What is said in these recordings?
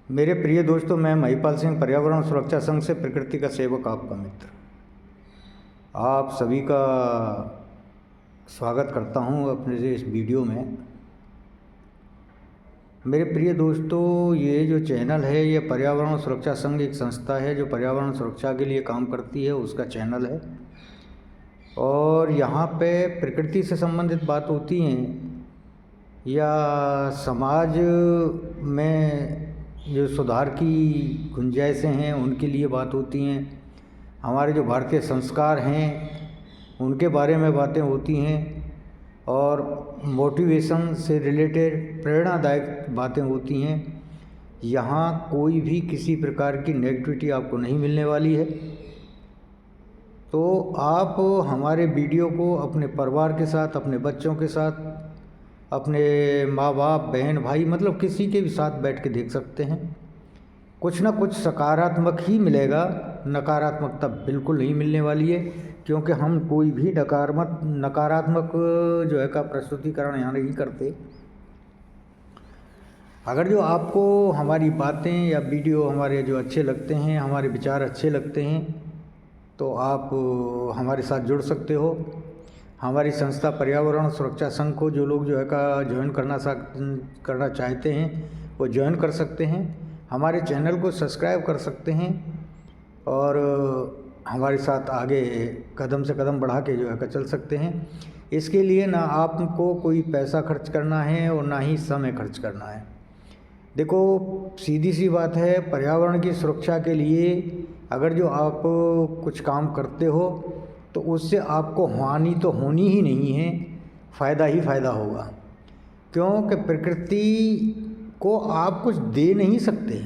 मेरे प्रिय दोस्तों, मैं महिपाल सिंह, पर्यावरण सुरक्षा संघ से प्रकृति का सेवक, आपका मित्र। आप सभी का स्वागत करता हूं अपने से इस वीडियो में। मेरे प्रिय दोस्तों, ये जो चैनल है ये पर्यावरण सुरक्षा संघ एक संस्था है जो पर्यावरण सुरक्षा के लिए काम करती है, उसका चैनल है। और यहाँ पे प्रकृति से संबंधित बात होती हैं या समाज में जो सुधार की गुंजाइशें हैं उनके लिए बात होती हैं, हमारे जो भारतीय संस्कार हैं उनके बारे में बातें होती हैं, और मोटिवेशन से रिलेटेड प्रेरणादायक बातें होती हैं। यहाँ कोई भी किसी प्रकार की नेगेटिविटी आपको नहीं मिलने वाली है। तो आप हमारे वीडियो को अपने परिवार के साथ, अपने बच्चों के साथ, अपने माँ बाप, बहन भाई, मतलब किसी के भी साथ बैठ के देख सकते हैं। कुछ ना कुछ सकारात्मक ही मिलेगा, नकारात्मकता बिल्कुल नहीं मिलने वाली है, क्योंकि हम कोई भी नकारात्मक जो है का प्रस्तुतिकरण यहाँ नहीं करते। अगर जो आपको हमारी बातें या वीडियो हमारे जो अच्छे लगते हैं, हमारे विचार अच्छे लगते हैं, तो आप हमारे साथ जुड़ सकते हो। हमारी संस्था पर्यावरण सुरक्षा संघ को जो लोग जो है का ज्वाइन करना चाहते हैं वो ज्वाइन कर सकते हैं। हमारे चैनल को सब्सक्राइब कर सकते हैं और हमारे साथ आगे कदम से कदम बढ़ा के जो है का चल सकते हैं। इसके लिए ना आपको कोई पैसा खर्च करना है और ना ही समय खर्च करना है। देखो, सीधी सी बात है, पर्यावरण की सुरक्षा के लिए अगर जो आप कुछ काम करते हो तो उससे आपको हानि तो होनी ही नहीं है, फ़ायदा ही फ़ायदा होगा। क्योंकि प्रकृति को आप कुछ दे नहीं सकते,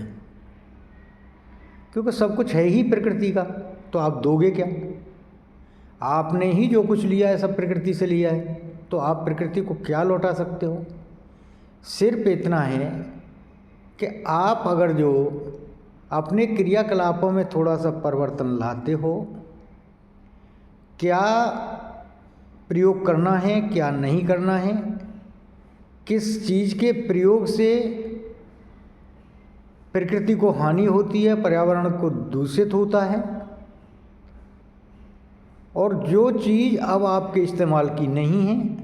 क्योंकि सब कुछ है ही प्रकृति का, तो आप दोगे क्या? आपने ही जो कुछ लिया है सब प्रकृति से लिया है, तो आप प्रकृति को क्या लौटा सकते हो? सिर्फ इतना है कि आप अगर जो अपने क्रियाकलापों में थोड़ा सा परिवर्तन लाते हो, क्या प्रयोग करना है, क्या नहीं करना है, किस चीज़ के प्रयोग से प्रकृति को हानि होती है, पर्यावरण को दूषित होता है, और जो चीज़ अब आपके इस्तेमाल की नहीं है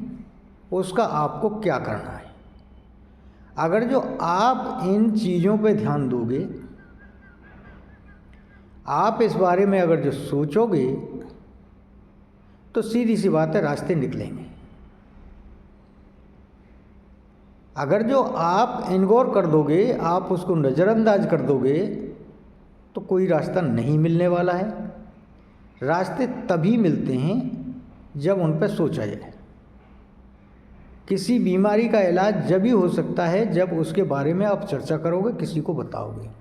उसका आपको क्या करना है। अगर जो आप इन चीज़ों पे ध्यान दोगे, आप इस बारे में अगर जो सोचोगे, तो सीधी सी बात है, रास्ते निकलेंगे। अगर जो आप इग्नोर कर दोगे, आप उसको नज़रअंदाज कर दोगे, तो कोई रास्ता नहीं मिलने वाला है। रास्ते तभी मिलते हैं जब उन पर सोचा जाए। किसी बीमारी का इलाज जब ही हो सकता है जब उसके बारे में आप चर्चा करोगे, किसी को बताओगे।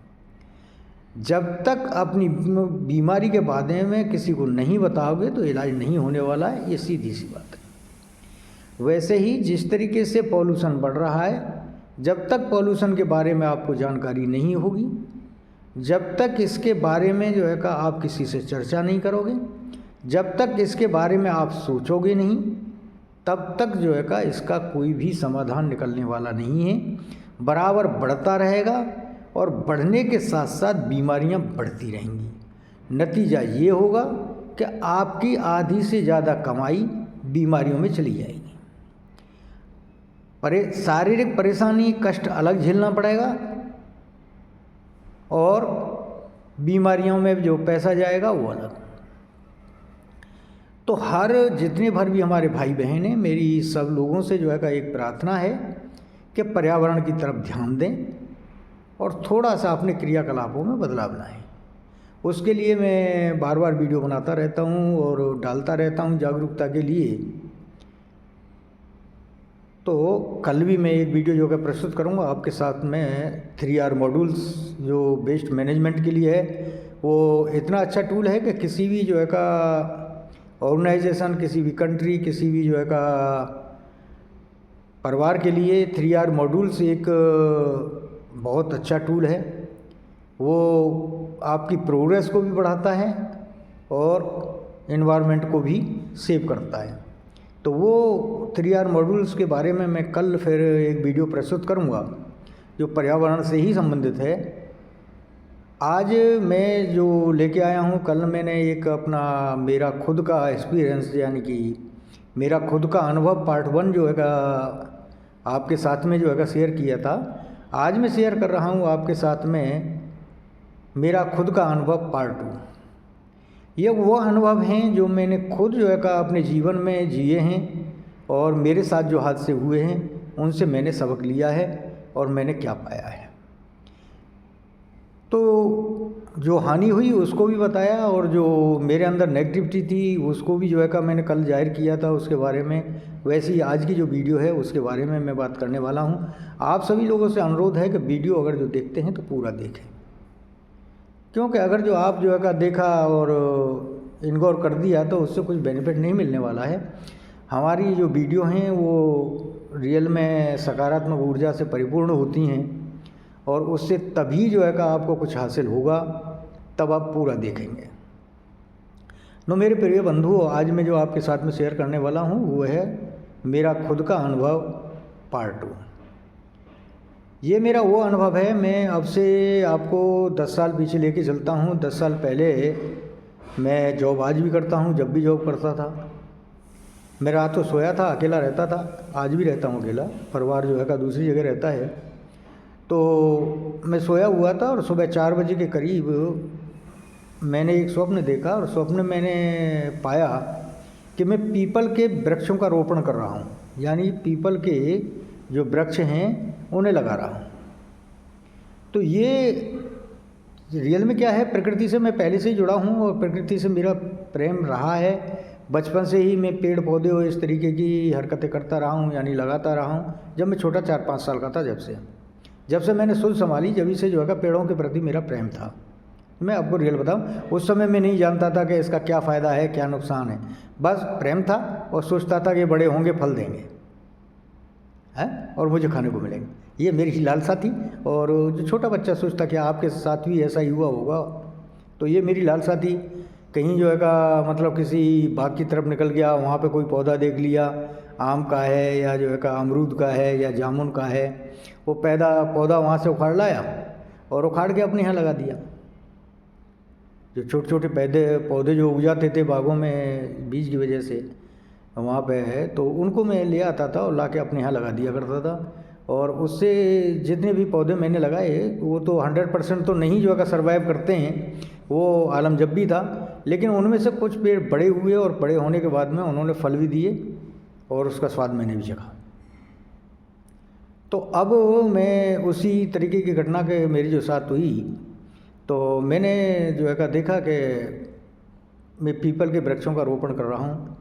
जब तक अपनी बीमारी के बारे में किसी को नहीं बताओगे तो इलाज नहीं होने वाला है, ये सीधी सी बात है। वैसे ही जिस तरीके से पॉल्यूशन बढ़ रहा है, जब तक पॉल्यूशन के बारे में आपको जानकारी नहीं होगी, जब तक इसके बारे में जो है का आप किसी से चर्चा नहीं करोगे, जब तक इसके बारे में आप सोचोगे नहीं, तब तक जो है का इसका कोई भी समाधान निकलने वाला नहीं है। बराबर बढ़ता रहेगा और बढ़ने के साथ साथ बीमारियां बढ़ती रहेंगी। नतीजा ये होगा कि आपकी आधी से ज़्यादा कमाई बीमारियों में चली जाएगी। शारीरिक परेशानी, कष्ट अलग झेलना पड़ेगा, और बीमारियों में जो पैसा जाएगा वो अलग। तो हर जितने भर भी हमारे भाई बहन हैं, मेरी सब लोगों से जो है का एक प्रार्थना है कि पर्यावरण की तरफ ध्यान दें और थोड़ा सा अपने क्रियाकलापों में बदलाव लाएं। उसके लिए मैं बार बार वीडियो बनाता रहता हूं और डालता रहता हूं जागरूकता के लिए। तो कल भी मैं एक वीडियो जो है प्रस्तुत करूंगा आपके साथ में। 3R मॉड्यूल्स जो वेस्ट मैनेजमेंट के लिए है, वो इतना अच्छा टूल है कि किसी भी जो है का ऑर्गेनाइजेशन, किसी भी कंट्री, किसी भी जो है का परिवार के लिए 3R मॉड्यूल्स एक बहुत अच्छा टूल है। वो आपकी प्रोग्रेस को भी बढ़ाता है और एनवायरनमेंट को भी सेव करता है। तो वो 3R मॉड्यूल्स के बारे में मैं कल फिर एक वीडियो प्रस्तुत करूंगा जो पर्यावरण से ही संबंधित है। आज मैं जो लेके आया हूँ, कल मैंने एक अपना मेरा खुद का एक्सपीरियंस यानी कि मेरा खुद का अनुभव पार्ट 1 जो है आपके साथ में जो है शेयर किया था। आज मैं शेयर कर रहा हूँ आपके साथ में मेरा खुद का अनुभव पार्ट 2। ये वो अनुभव हैं जो मैंने खुद जो है अपने जीवन में जिए हैं और मेरे साथ जो हादसे हुए हैं उनसे मैंने सबक लिया है और मैंने क्या पाया है। तो जो हानि हुई उसको भी बताया और जो मेरे अंदर नेगेटिविटी थी उसको भी जो है मैंने कल जाहिर किया था उसके बारे में। वैसे ही आज की जो वीडियो है उसके बारे में मैं बात करने वाला हूँ। आप सभी लोगों से अनुरोध है कि वीडियो अगर जो देखते हैं तो पूरा देखें, क्योंकि अगर जो आप जो है देखा और इग्नोर कर दिया तो उससे कुछ बेनिफिट नहीं मिलने वाला है। हमारी जो वीडियो हैं वो रियल में सकारात्मक ऊर्जा से परिपूर्ण होती हैं और उससे तभी जो है आपको कुछ हासिल होगा, तब आप पूरा देखेंगे। नो मेरे प्रिय बंधुओं, आज मैं जो आपके साथ में शेयर करने वाला हूँ वो है मेरा खुद का अनुभव पार्ट 2। ये मेरा वो अनुभव है, मैं अब से आपको 10 साल पीछे लेके चलता हूँ। 10 साल पहले मैं जॉब आज भी करता हूँ, जब भी जॉब करता था मैं रात को सोया था, अकेला रहता था, आज भी रहता हूँ अकेला, परिवार जो है दूसरी जगह रहता है। तो मैं सोया हुआ था और सुबह 4 बजे के करीब मैंने एक स्वप्न देखा और स्वप्न में मैंने पाया कि मैं पीपल के वृक्षों का रोपण कर रहा हूँ, यानी पीपल के जो वृक्ष हैं उन्हें लगा रहा हूँ। तो ये रियल में क्या है, प्रकृति से मैं पहले से ही जुड़ा हूँ और प्रकृति से मेरा प्रेम रहा है। बचपन से ही मैं पेड़ पौधे और इस तरीके की हरकतें करता रहा हूँ, यानी लगाता रहा हूँ। जब मैं छोटा 4-5 साल का था, जब से मैंने सुध संभाली, जब से जो है पेड़ों के प्रति मेरा प्रेम था। मैं आपको रियल बताऊं, उस समय मैं नहीं जानता था कि इसका क्या फ़ायदा है क्या नुकसान है, बस प्रेम था और सोचता था कि बड़े होंगे फल देंगे हैं और मुझे खाने को मिलेंगे। ये मेरी ही लालसा थी। और जो छोटा बच्चा सोचता कि आपके साथ भी ऐसा ही हुआ होगा, तो ये मेरी लालसा थी। कहीं जो है मतलब किसी बाग की तरफ निकल गया, वहाँ पे कोई पौधा देख लिया, आम का है या जो है अमरूद का है या जामुन का है, वो पौधा वहाँ से उखाड़ लाया और उखाड़ के अपने यहाँ लगा दिया। जो छोटे छोटे पौधे जो उग जाते थे बागों में बीज की वजह से वहाँ पे है, तो उनको मैं ले आता था और ला के अपने यहाँ लगा दिया करता था। और उससे जितने भी पौधे मैंने लगाए वो तो 100% तो नहीं जो है सर्वाइव करते हैं, वो आलम जब भी था, लेकिन उनमें से कुछ पेड़ बड़े हुए और बड़े होने के बाद में उन्होंने फल भी दिए और उसका स्वाद मैंने भी चखा। तो अब मैं उसी तरीके की घटना के मेरी जो साथ हुई, तो मैंने जो है देखा कि मैं पीपल के वृक्षों का रोपण कर रहा हूँ।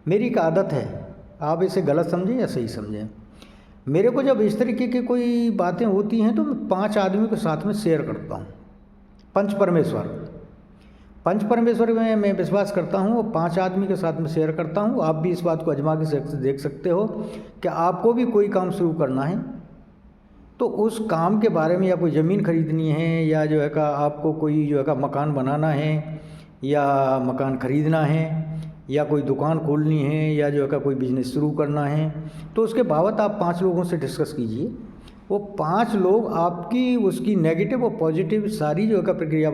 मेरी एक आदत है, आप इसे गलत समझें या सही समझें, मेरे को जब इस तरीके की कोई बातें होती हैं तो मैं 5 आदमी के साथ में शेयर करता हूँ। पंच परमेश्वर में मैं विश्वास करता हूँ और 5 आदमी के साथ में शेयर करता हूँ। आप भी इस बात को आजमा के देख सकते हो कि आपको भी कोई काम शुरू करना है तो उस काम के बारे में, या कोई ज़मीन खरीदनी है या जो है आपको कोई जो है मकान बनाना है या मकान खरीदना है या कोई दुकान खोलनी है या जो है कोई बिजनेस शुरू करना है, तो उसके बाबत आप 5 लोगों से डिस्कस कीजिए। वो 5 लोग आपकी उसकी नेगेटिव और पॉजिटिव सारी जो है प्रक्रिया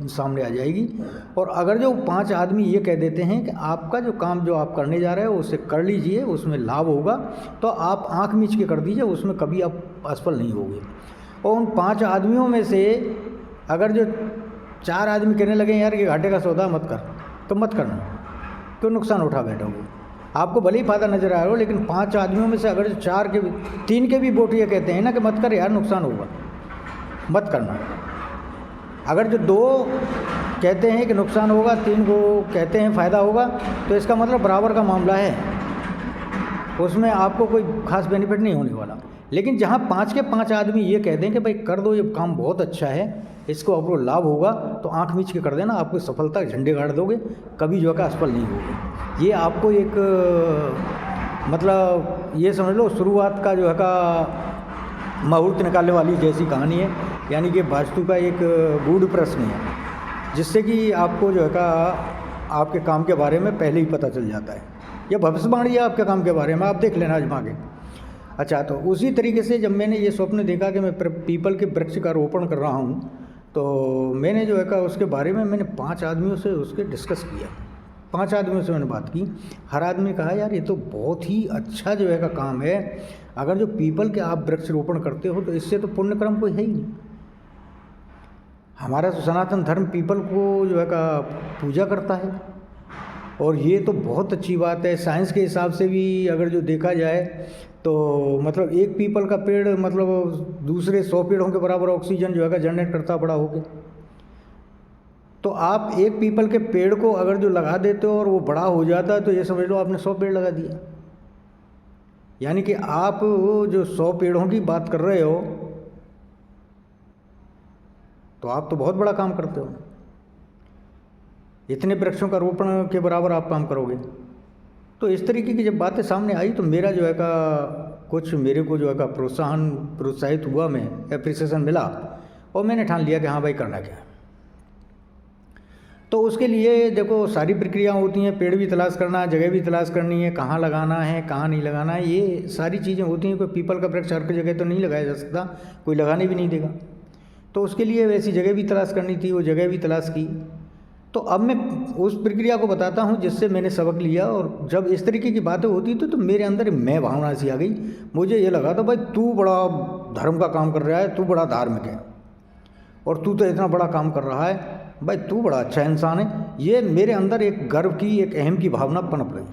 सामने आ जाएगी। और अगर जो 5 आदमी ये कह देते हैं कि आपका जो काम जो आप करने जा रहे हो उसे कर लीजिए, उसमें लाभ होगा, तो आप आँख मीच के कर दीजिए, उसमें कभी आप असफल नहीं होगे। और उन 5 आदमियों में से अगर जो 4 आदमी कहने लगे यार ये घाटे का सौदा मत कर, तो मत करना, तो नुकसान उठा बैठोगे। आपको भले ही फ़ायदा नज़र आ रहा हो, लेकिन 5 आदमियों में से अगर 3 के भी वोट ये कहते हैं ना कि मत कर यार नुकसान होगा, मत करना। अगर जो 2 कहते हैं कि नुकसान होगा, 3 को कहते हैं फ़ायदा होगा, तो इसका मतलब बराबर का मामला है, उसमें आपको कोई खास बेनिफिट नहीं होने वाला। लेकिन जहाँ 5 के 5 आदमी ये कह दें कि भाई कर दो, ये काम बहुत अच्छा है, इसको आपको लाभ होगा, तो आंख मीच के कर देना, आपको सफलता के झंडे गाड़ दोगे, कभी जो है असफल नहीं होगे। ये आपको एक मतलब ये समझ लो शुरुआत का जो है मुहूर्त निकालने वाली जैसी कहानी है, यानी कि वास्तु का एक गूढ़ प्रश्न है, जिससे कि आपको जो है आपके काम के बारे में पहले ही पता चल जाता है। यह भविष्यवाणी है आपके काम के बारे में, आप देख लेना आजमा के। अच्छा, तो उसी तरीके से जब मैंने ये स्वप्न देखा कि मैं पीपल के वृक्ष का रोपण कर रहा हूँ, तो मैंने जो है का उसके बारे में मैंने 5 आदमियों से उसके डिस्कस किया, 5 आदमियों से मैंने बात की। हर आदमी कहा यार ये तो बहुत ही अच्छा जो है का काम है, अगर जो पीपल के आप वृक्षारोपण करते हो तो इससे तो पुण्य कर्म कोई है ही नहीं। हमारा तो सनातन धर्म पीपल को जो है का पूजा करता है, और ये तो बहुत अच्छी बात है। साइंस के हिसाब से भी अगर जो देखा जाए तो मतलब एक पीपल का पेड़ मतलब दूसरे 100 पेड़ों के बराबर ऑक्सीजन जो है का जनरेट करता बड़ा होके। तो आप एक पीपल के पेड़ को अगर जो लगा देते हो और वो बड़ा हो जाता है तो ये समझ लो आपने 100 पेड़ लगा दिया। यानी कि आप जो 100 पेड़ों की बात कर रहे हो तो आप तो बहुत बड़ा काम करते हो, इतने वृक्षों का रोपण के बराबर आप काम करोगे। तो इस तरीके की जब बातें सामने आई तो मेरा जो है का कुछ मेरे को जो है का प्रोत्साहित हुआ, मैं एप्रिसिएशन मिला, और मैंने ठान लिया कि हाँ भाई करना क्या है। तो उसके लिए देखो सारी प्रक्रिया होती हैं, पेड़ भी तलाश करना, जगह भी तलाश करनी है, कहाँ लगाना है कहाँ नहीं लगाना है, ये सारी चीज़ें होती हैं। कोई पीपल का वृक्ष हर जगह तो नहीं लगाया जा सकता, कोई लगाने भी नहीं देगा। तो उसके लिए वैसी जगह भी तलाश करनी थी, वो जगह भी तलाश की। तो अब मैं उस प्रक्रिया को बताता हूँ जिससे मैंने सबक लिया, और जब इस तरीके की बातें होती तो मेरे अंदर मैं भावना सी आ गई। मुझे ये लगा था भाई तू बड़ा धर्म का काम कर रहा है, तू बड़ा धार्मिक है, और तू तो इतना बड़ा काम कर रहा है, भाई तू बड़ा अच्छा इंसान है। ये मेरे अंदर एक गर्व की, एक अहम की भावना पनप रही,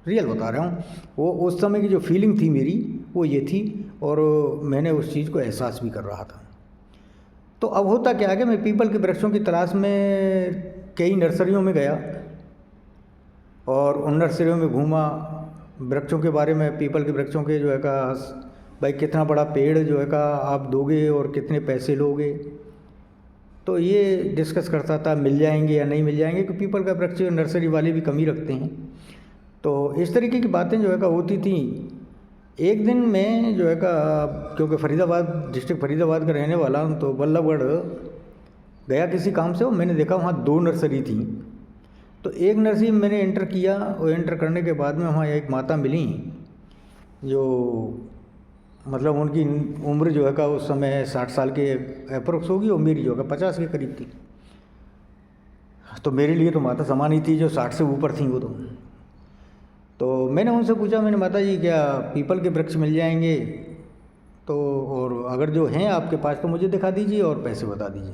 रियल बता रहा हूँ। वो उस समय की जो फीलिंग थी मेरी वो ये थी, और मैंने उस चीज़ को एहसास भी कर रहा था। तो अब होता क्या है कि मैं पीपल के वृक्षों की तलाश में कई नर्सरियों में गया, और उन नर्सरियों में घूमा, वृक्षों के बारे में, पीपल के वृक्षों के जो है का भाई कितना बड़ा पेड़ जो है का आप दोगे और कितने पैसे लोगे, तो ये डिस्कस करता था मिल जाएंगे या नहीं मिल जाएंगे, क्योंकि पीपल का वृक्ष नर्सरी वाले भी कम ही रखते हैं। तो इस तरीके की बातें जो है का होती थी। एक दिन मैं जो है का, क्योंकि फरीदाबाद डिस्ट्रिक्ट फरीदाबाद का रहने वाला हूँ, तो बल्लभगढ़ गया किसी काम से, और मैंने देखा वहाँ 2 नर्सरी थी। तो एक नर्सरी में मैंने एंटर किया, और एंटर करने के बाद में वहाँ एक माता मिली जो मतलब उनकी उम्र जो है का उस समय 60 साल के अप्रोक्स होगी, और मेरी जो है 50 के करीब थी। तो मेरे लिए तो माता समान ही थी, जो 60 से ऊपर थी वो तो मैंने उनसे पूछा, मैंने माता जी क्या पीपल के वृक्ष मिल जाएंगे? तो और अगर जो हैं आपके पास तो मुझे दिखा दीजिए और पैसे बता दीजिए।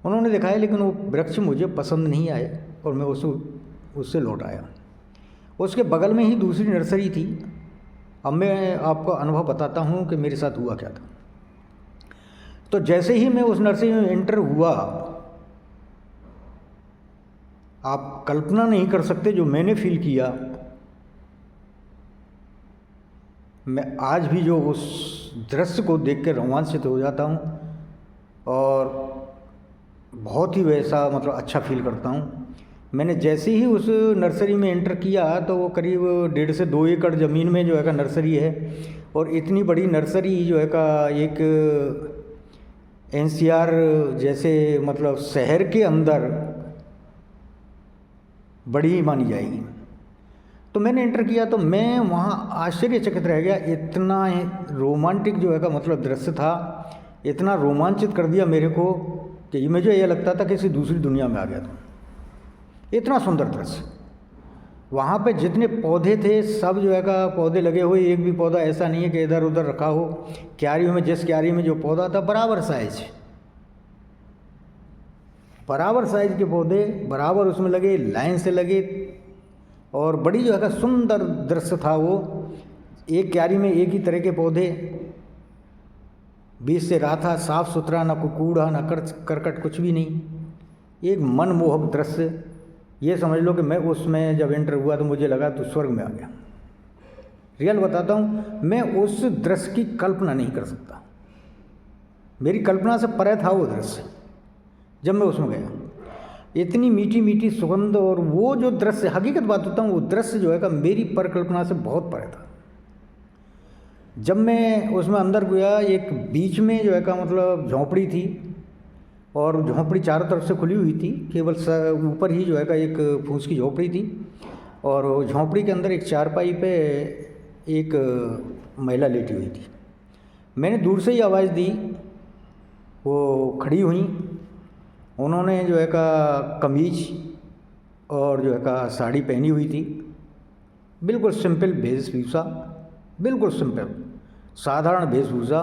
उन्होंने दिखाया, लेकिन वो वृक्ष मुझे पसंद नहीं आए, और मैं उससे लौट आया। उसके बगल में ही दूसरी नर्सरी थी। अब मैं आपको अनुभव बताता हूँ कि मेरे साथ हुआ क्या था। तो जैसे ही मैं उस नर्सरी में एंटर हुआ, आप कल्पना नहीं कर सकते जो मैंने फील किया। मैं आज भी जो उस दृश्य को देख कर रोमांचित हो जाता हूँ, और बहुत ही वैसा मतलब अच्छा फील करता हूँ। मैंने जैसे ही उस नर्सरी में एंटर किया तो वो करीब 1.5 से 2 एकड़ ज़मीन में जो है का नर्सरी है, और इतनी बड़ी नर्सरी जो है का एक एनसीआर जैसे मतलब शहर के अंदर बड़ी मानी जाएगी। तो मैंने एंटर किया तो मैं वहाँ आश्चर्यचकित रह गया। इतना रोमांटिक जो है का मतलब दृश्य था, इतना रोमांचित कर दिया मेरे को कि मुझे यह लगता था कि किसी दूसरी दुनिया में आ गया था। इतना सुंदर दृश्य। वहाँ पे जितने पौधे थे सब जो है का पौधे लगे हुए, एक भी पौधा ऐसा नहीं है कि इधर उधर रखा हो। क्यारियों में, जिस क्यारी में जो पौधा था बराबर साइज के पौधे बराबर उसमें लगे, लाइन से लगे, और बड़ी जो है का सुंदर दृश्य था वो। एक क्यारी में एक ही तरह के पौधे, बीच से रहा था साफ सुथरा, ना कोई कूड़ा ना करकट, कुछ भी नहीं। एक मनमोहक दृश्य। ये समझ लो कि मैं उसमें जब एंटर हुआ तो मुझे लगा तो स्वर्ग में आ गया। रियल बताता हूँ, मैं उस दृश्य की कल्पना नहीं कर सकता। मेरी कल्पना से परे था वो दृश्य। जब मैं उसमें गया, इतनी मीठी मीठी सुगंध, और वो जो दृश्य, हकीकत बात होता हूँ, वो दृश्य जो है का मेरी परिकल्पना से बहुत परे था। जब मैं उसमें अंदर गया, एक बीच में जो है का मतलब झोंपड़ी थी, और झोंपड़ी चारों तरफ से खुली हुई थी, केवल ऊपर ही जो है का एक फूस की झोंपड़ी थी, और झोंपड़ी के अंदर एक चारपाई पे एक महिला लेटी हुई थी। मैंने दूर से ही आवाज़ दी, वो खड़ी हुई, उन्होंने जो है का कमीज और जो है का साड़ी पहनी हुई थी, बिल्कुल सिंपल वेशभूषा, बिल्कुल सिंपल साधारण वेशभूषा,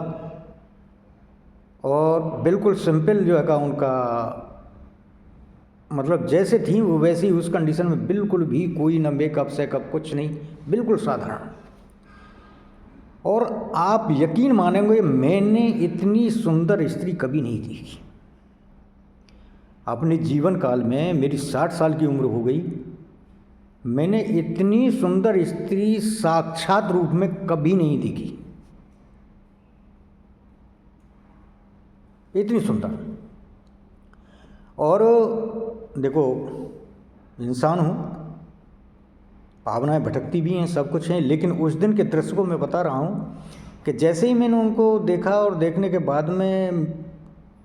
और बिल्कुल सिंपल जो है का उनका मतलब जैसे थी वो वैसी उस कंडीशन में, बिल्कुल भी कोई न मेकअप सेकअप कुछ नहीं, बिल्कुल साधारण। और आप यकीन मानेंगे, मैंने इतनी सुंदर स्त्री कभी नहीं देखी अपने जीवन काल में। मेरी 60 साल की उम्र हो गई, मैंने इतनी सुंदर स्त्री साक्षात रूप में कभी नहीं देखी, इतनी सुंदर। और देखो, इंसान हूँ, भावनाएं भटकती भी हैं, सब कुछ हैं, लेकिन उस दिन के दृश्य को मैं बता रहा हूँ कि जैसे ही मैंने उनको देखा और देखने के बाद में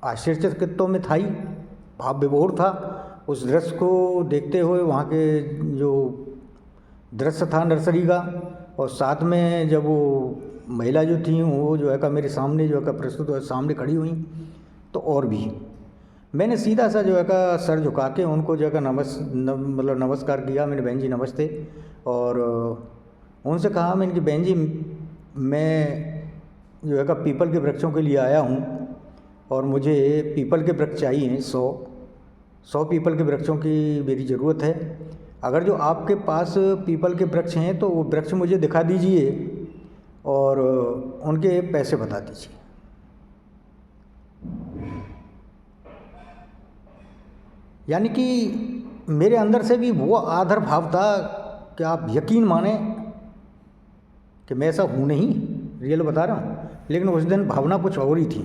आश्चर्यचकित तो मैं था ही, भाव विभोर था उस दृश्य को देखते हुए। वहाँ के जो दृश्य था नर्सरी का, और साथ में जब वो महिला जो थी वो जो है का मेरे सामने जो है का प्रस्तुत सामने खड़ी हुई, तो और भी मैंने सीधा सा जो है का सर झुका के उनको जो है का मतलब नमस्कार किया। मैंने बहन जी नमस्ते, और उनसे कहा मैंने कि बहन जी मैं जो है का पीपल के वृक्षों के लिए आया हूँ, और मुझे पीपल के वृक्ष चाहिए 100 पीपल के वृक्षों की मेरी ज़रूरत है। अगर जो आपके पास पीपल के वृक्ष हैं तो वो वृक्ष मुझे दिखा दीजिए और उनके पैसे बता दीजिए। यानी कि मेरे अंदर से भी वो आदर भाव था कि आप यकीन माने कि मैं ऐसा हूँ नहीं, रियल बता रहा हूँ, लेकिन उस दिन भावना कुछ और ही थी।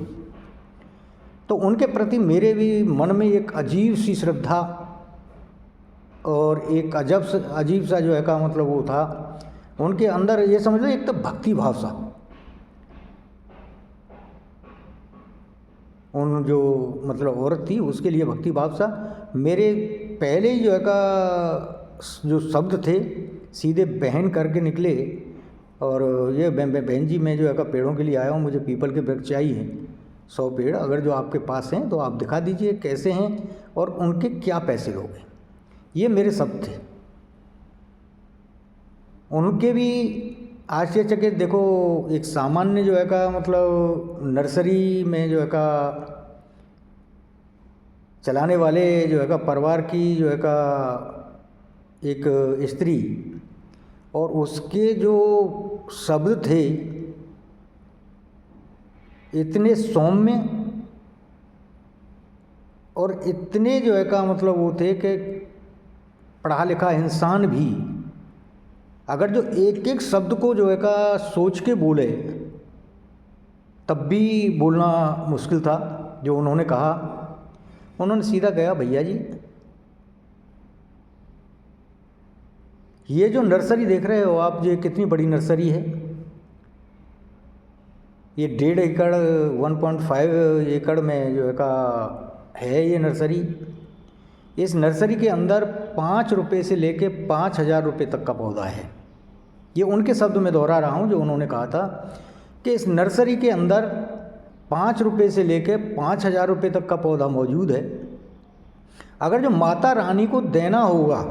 तो उनके प्रति मेरे भी मन में एक अजीब सी श्रद्धा और एक अजीब सा जो है का मतलब वो था उनके अंदर, ये समझ लो एक तो भक्ति भाव सा। उन जो मतलब औरत थी उसके लिए भक्ति भाव सा। मेरे पहले ही जो है का जो शब्द थे सीधे बहन करके निकले, और ये बहन जी मैं जो है का पेड़ों के लिए आया हूँ, मुझे पीपल के वृक्ष चाहिए 100 पेड़, अगर जो आपके पास हैं तो आप दिखा दीजिए कैसे हैं और उनके क्या पैसे लोगे। ये मेरे शब्द थे। उनके भी आश्चर्यचकित, देखो एक सामान्य जो है का मतलब नर्सरी में जो है का चलाने वाले जो है का परिवार की जो है का एक स्त्री, और उसके जो शब्द थे इतने सौम्य और इतने जो है का मतलब वो थे कि पढ़ा लिखा इंसान भी अगर जो एक एक शब्द को जो है का सोच के बोले तब भी बोलना मुश्किल था। जो उन्होंने कहा, उन्होंने सीधा कहा, भैया जी ये जो नर्सरी देख रहे हो आप, ये कितनी बड़ी नर्सरी है, ये 1.5 एकड़ 1.5 एकड़ में जो है का है ये नर्सरी। इस नर्सरी के अंदर 5 रुपये से लेके 5,000 रुपये तक का पौधा है। ये उनके शब्द में दोहरा रहा हूँ जो उन्होंने कहा था कि इस नर्सरी के अंदर 5 रुपये से लेके 5,000 रुपये तक का पौधा मौजूद है। अगर जो माता रानी को देना होगा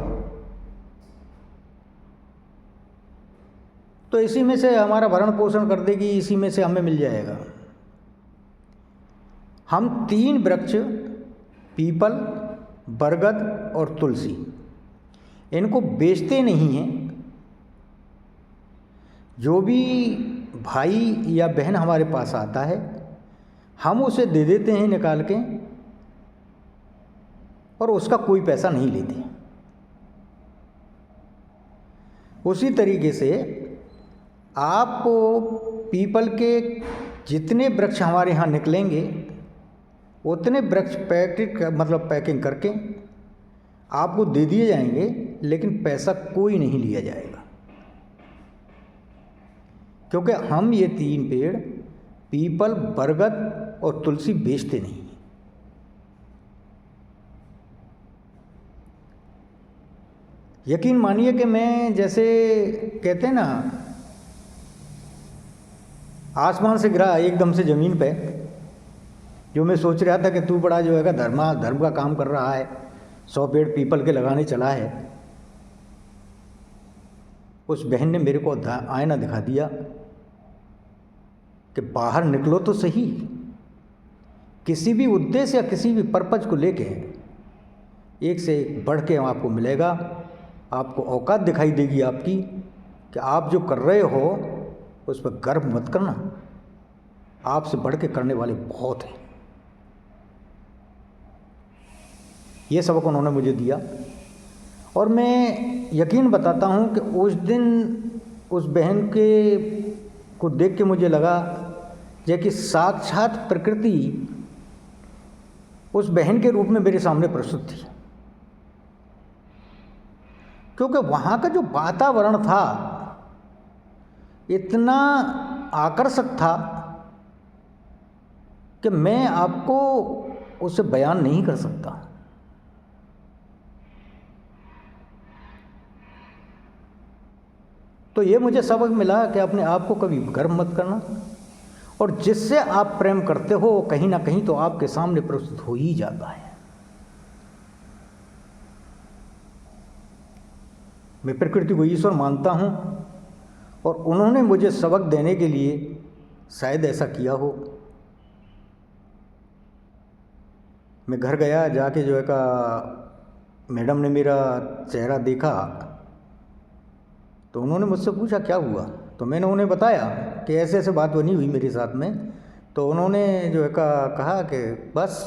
तो इसी में से हमारा भरण पोषण कर देगी, इसी में से हमें मिल जाएगा। हम 3 वृक्ष पीपल, बरगद और तुलसी इनको बेचते नहीं हैं। जो भी भाई या बहन हमारे पास आता है हम उसे दे देते हैं निकाल के, और उसका कोई पैसा नहीं लेते। उसी तरीके से आप पीपल के जितने वृक्ष हमारे यहाँ निकलेंगे उतने वृक्ष पैकिंग करके आपको दे दिए जाएंगे, लेकिन पैसा कोई नहीं लिया जाएगा, क्योंकि हम ये 3 पेड़ पीपल, बरगद और तुलसी बेचते नहीं। यकीन मानिए कि मैं, जैसे कहते हैं ना, आसमान से गिरा एकदम से ज़मीन पे, जो मैं सोच रहा था कि तू बड़ा जो है धर्म का काम कर रहा है, 100 पेड़ पीपल के लगाने चला है, उस बहन ने मेरे को आईना दिखा दिया कि बाहर निकलो तो सही, किसी भी उद्देश्य या किसी भी पर्पज को लेके एक से एक बढ़ के आपको मिलेगा। आपको औकात दिखाई देगी आपकी कि आप जो कर रहे हो उस पर गर्व मत करना, आपसे बढ़ के करने वाले बहुत हैं। ये सबक उन्होंने मुझे दिया और मैं यकीन बताता हूँ कि उस दिन उस बहन के को देख के मुझे लगा जैसे कि साक्षात प्रकृति उस बहन के रूप में मेरे सामने प्रस्तुत थी, क्योंकि वहाँ का जो वातावरण था इतना आकर्षक था कि मैं आपको उसे बयान नहीं कर सकता। तो ये मुझे सबक मिला कि अपने आप को कभी गर्व मत करना, और जिससे आप प्रेम करते हो कहीं ना कहीं तो आपके सामने प्रस्तुत हो ही जाता है। मैं प्रकृति को ईश्वर मानता हूँ और उन्होंने मुझे सबक देने के लिए शायद ऐसा किया हो। मैं घर गया, जाके जो है का मैडम ने मेरा चेहरा देखा तो उन्होंने मुझसे पूछा क्या हुआ, तो मैंने उन्हें बताया कि ऐसे ऐसे बात बनी हुई मेरे साथ में। तो उन्होंने जो है कहा कि बस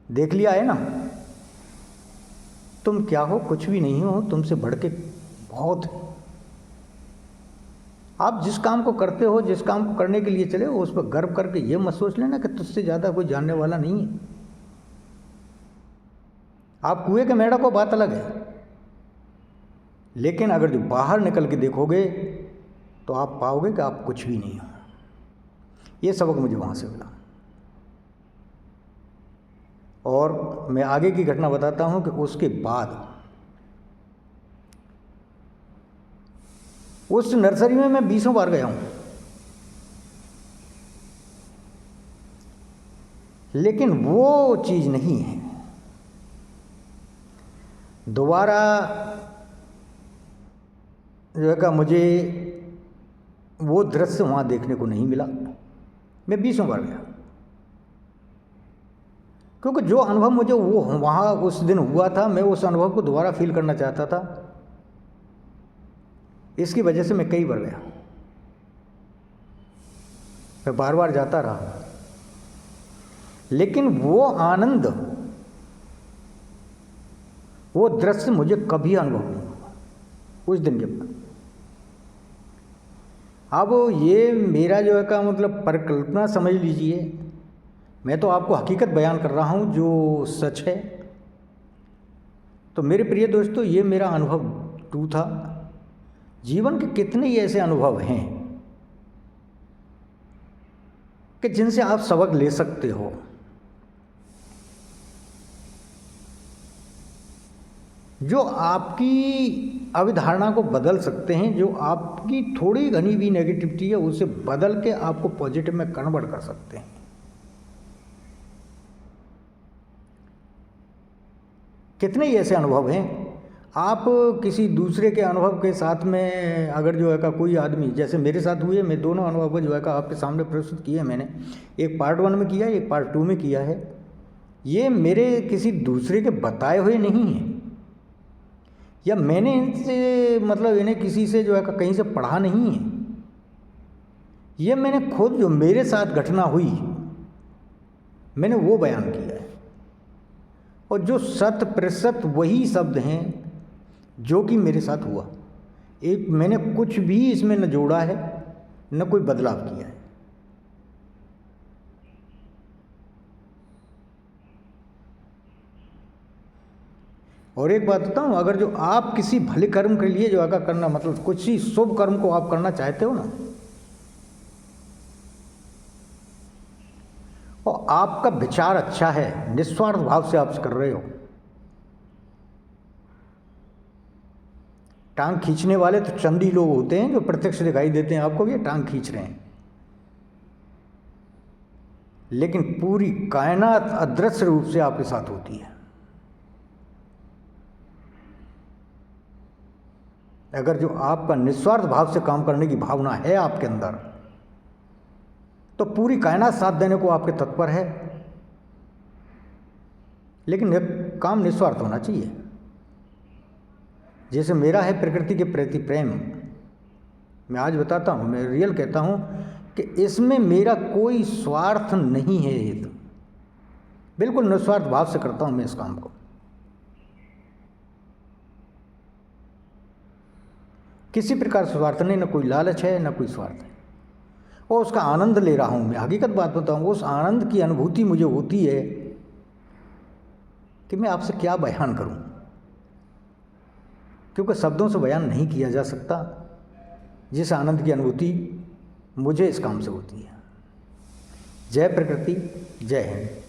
देख लिया है ना, तुम क्या हो, कुछ भी नहीं हो, तुमसे बढ़ के बहुत। आप जिस काम को करते हो, जिस काम को करने के लिए चले हो, उस पर गर्व करके ये मत सोच लेना कि तुझसे ज़्यादा कोई जानने वाला नहीं है। आप कुएं के मेढ़ा को बात अलग है, लेकिन अगर जो बाहर निकल के देखोगे तो आप पाओगे कि आप कुछ भी नहीं हो। ये सबक मुझे वहाँ से मिला। और मैं आगे की घटना बताता हूँ कि उसके बाद उस नर्सरी में मैं 20 बार गया हूँ, लेकिन वो चीज़ नहीं है। दोबारा जो है मुझे वो दृश्य वहाँ देखने को नहीं मिला। मैं 20 बार गया, क्योंकि जो अनुभव मुझे वो वहाँ उस दिन हुआ था, मैं उस अनुभव को दोबारा फील करना चाहता था। इसकी वजह से मैं कई बार गया, मैं बार बार जाता रहा, लेकिन वो आनंद, वो दृश्य मुझे कभी अनुभव नहीं हुआ उस दिन के बाद। अब ये मेरा जो है का मतलब परिकल्पना समझ लीजिए, मैं तो आपको हकीकत बयान कर रहा हूँ जो सच है। तो मेरे प्रिय दोस्तों, ये मेरा अनुभव 2 था। जीवन के कितने ही ऐसे अनुभव हैं कि जिनसे आप सबक ले सकते हो। जो आपकी अवधारणा को बदल सकते हैं, जो आपकी थोड़ी घनी भी नेगेटिविटी है उसे बदल के आपको पॉजिटिव में कन्वर्ट कर सकते हैं। कितने ही ऐसे अनुभव हैं। आप किसी दूसरे के अनुभव के साथ में अगर जो है का कोई आदमी, जैसे मेरे साथ हुए, मैं दोनों अनुभव जो है का आपके सामने प्रस्तुत किए मैंने, एक पार्ट 1 में किया, एक पार्ट 2 में किया है। ये मेरे किसी दूसरे के बताए हुए नहीं हैं, या मैंने इनसे मतलब इन्हें किसी से जो है कहीं से पढ़ा नहीं है। ये मैंने खुद जो मेरे साथ घटना हुई मैंने वो बयान किया है, और जो 100% वही शब्द हैं जो कि मेरे साथ हुआ। एक मैंने कुछ भी इसमें न जोड़ा है न कोई बदलाव किया है। और एक बात बताऊं, अगर जो आप किसी भले कर्म के लिए जो आगा करना, मतलब कुछ ही शुभ कर्म को आप करना चाहते हो ना, और आपका विचार अच्छा है, निस्वार्थ भाव से आप कर रहे हो, टांग खींचने वाले तो चंद ही लोग होते हैं जो प्रत्यक्ष दिखाई देते हैं आपको कि ये टांग खींच रहे हैं। लेकिन पूरी कायनात अदृश्य रूप से आपके साथ होती है। अगर जो आपका निस्वार्थ भाव से काम करने की भावना है आपके अंदर, तो पूरी कायनात साथ देने को आपके तत्पर है। लेकिन काम निस्वार्थ होना चाहिए। जैसे मेरा है प्रकृति के प्रति प्रेम, मैं आज बताता हूँ, मैं रियल कहता हूँ कि इसमें मेरा कोई स्वार्थ नहीं है। ये तो बिल्कुल निस्वार्थ भाव से करता हूँ मैं इस काम को। किसी प्रकार से स्वार्थ नहीं, न कोई लालच है, न कोई स्वार्थ है, और उसका आनंद ले रहा हूँ मैं। हकीकत बात बताऊँ, उस आनंद की अनुभूति मुझे होती है कि मैं आपसे क्या बयान करूँ, क्योंकि शब्दों से बयान नहीं किया जा सकता जिस आनंद की अनुभूति मुझे इस काम से होती है। जय प्रकृति, जय हिंद।